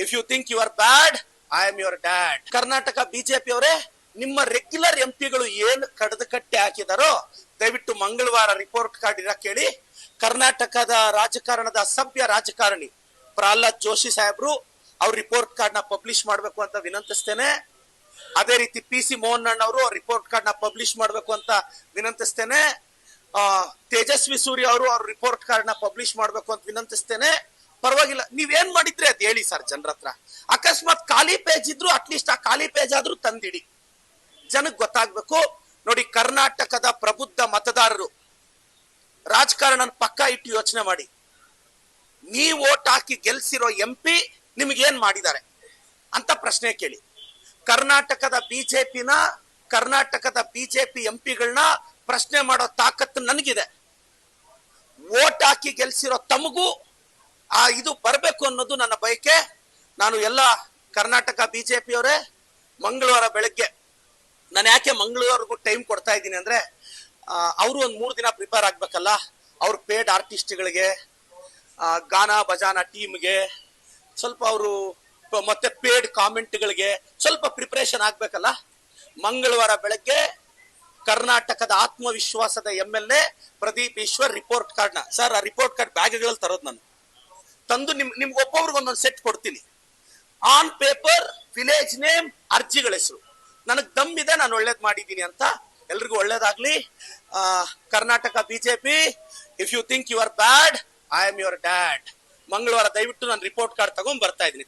If you think you are bad, I am your dad. Karnataka BJP ಅವರೇ, ನಿಮ್ಮ regular ಎಂಪಿಗಳು ಏನು ಕಡದ ಕಟ್ಟಿ ಹಾಕಿದಾರೋ ದಯವಿಟ್ಟು ಮಂಗಳವಾರ ರಿಪೋರ್ಟ್ ಕಾರ್ಡ್ ಇರ ಕೇಳಿ. ಕರ್ನಾಟಕದ ರಾಜಕಾರಣದ ಅಸಭ್ಯ ರಾಜಕಾರಣಿ ಪ್ರಹ್ಲಾದ್ ಜೋಶಿ ಸಾಹೇಬ್ರು ಅವ್ರ ರಿಪೋರ್ಟ್ ಕಾರ್ಡ್ ನ ಪಬ್ಲಿಷ್ ಮಾಡ್ಬೇಕು ಅಂತ ವಿನಂತಿಸ್ತೇನೆ. ಅದೇ ರೀತಿ PC ಮೋಹನ್ ಅಣ್ಣ ಅವರು ರಿಪೋರ್ಟ್ ಕಾರ್ಡ್ ನ ಪಬ್ಲಿಷ್ ಮಾಡ್ಬೇಕು ಅಂತ ವಿನಂತಿಸ್ತೇನೆ. ತೇಜಸ್ವಿ ಸೂರ್ಯ ಅವರು ಅವ್ರ ರಿಪೋರ್ಟ್ ಕಾರ್ಡ್ ನ ಪಬ್ಲಿಷ್ ಮಾಡ್ಬೇಕು ಅಂತ ವಿನಂತಿಸ್ತೇನೆ. ಪರವಾಗಿಲ್ಲ, ನೀವೇನ್ ಮಾಡಿದ್ರೆ ಅದ್ ಹೇಳಿ ಸರ್ ಜನರ ಹತ್ರ. ಅಕಸ್ಮಾತ್ ಖಾಲಿ ಪೇಜ್ ಇದ್ರು ಅಟ್ಲೀಸ್ಟ್ ಆ ಖಾಲಿ ಪೇಜ್ ಆದ್ರೂ ತಂದಿಡಿ, ಜನಕ್ಕೆ ಗೊತ್ತಾಗ್ಬೇಕು. ನೋಡಿ, ಕರ್ನಾಟಕದ ಪ್ರಬುದ್ಧ ಮತದಾರರು ರಾಜಕಾರಣ ಪಕ್ಕ ಇಟ್ಟು ಯೋಚನೆ ಮಾಡಿ. ನೀವು ಓಟ್ ಹಾಕಿ ಗೆಲ್ಸಿರೋ MP ನಿಮ್ಗೇನ್ ಮಾಡಿದ್ದಾರೆ ಅಂತ ಪ್ರಶ್ನೆ ಕೇಳಿ. ಕರ್ನಾಟಕದ ಬಿಜೆಪಿ ಎಂಪಿಗಳನ್ನ ಪ್ರಶ್ನೆ ಮಾಡೋ ತಾಕತ್ತು ನನಗಿದೆ. ಓಟ್ ಹಾಕಿ ಗೆಲ್ಸಿರೋ ತಮಗೂ ಇದು ಬರಬೇಕು ಅನ್ನೋದು ನನ್ನ ಬಯಕೆ. ನಾನು ಎಲ್ಲ ಕರ್ನಾಟಕ ಬಿಜೆಪಿ ಅವರೇ, ಮಂಗಳವಾರ ಬೆಳಗ್ಗೆ ನಾನು ಯಾಕೆ ಮಂಗಳವಾರಗೂ ಟೈಮ್ ಕೊಡ್ತಾ ಇದ್ದೀನಿ ಅಂದ್ರೆ, ಅವರು ಒಂದ್ 3 ದಿನ ಪ್ರಿಪೇರ್ ಆಗ್ಬೇಕಲ್ಲ. ಅವ್ರ ಪೇಡ್ ಆರ್ಟಿಸ್ಟ್ಗಳಿಗೆ, ಗಾನ ಬಜಾನ ಟೀಮ್ಗೆ ಸ್ವಲ್ಪ, ಅವರು ಮತ್ತೆ ಪೇಡ್ ಕಾಮೆಂಟ್ಗಳಿಗೆ ಸ್ವಲ್ಪ ಪ್ರಿಪರೇಷನ್ ಆಗ್ಬೇಕಲ್ಲ. ಮಂಗಳವಾರ ಬೆಳಗ್ಗೆ ಕರ್ನಾಟಕದ ಆತ್ಮವಿಶ್ವಾಸದ MLA Pradeep Eshwar report card ನ, ಸರ್ ಆ ರಿಪೋರ್ಟ್ ಕಾರ್ಡ್ ಬ್ಯಾಗ್ಗಳಲ್ಲಿ ತರೋದು ನಾನು ತಂದು ನಿಮ್ಗೆ ಒಬ್ಬೊಬ್ರಿಗೆ ಒಂದೊಂದು ಸೆಟ್ ಕೊಡ್ತೀನಿ. ಆನ್ ಪೇಪರ್ ವಿಲೇಜ್ ನೇಮ್, ಅರ್ಜಿಗಳ ಹೆಸರು. ನನಗ್ ದಮ್ ಇದೆ, ನಾನು ಒಳ್ಳೇದ್ ಮಾಡಿದ್ದೀನಿ ಅಂತ. ಎಲ್ರಿಗೂ ಒಳ್ಳೇದಾಗ್ಲಿ. Karnataka BJP, if you think you are bad, I am your dad. ಮಂಗಳವಾರ ದಯವಿಟ್ಟು ನಾನು ರಿಪೋರ್ಟ್ ಕಾರ್ಡ್ ತಗೊಂಡ್ ಬರ್ತಾ ಇದ್ದೀನಿ.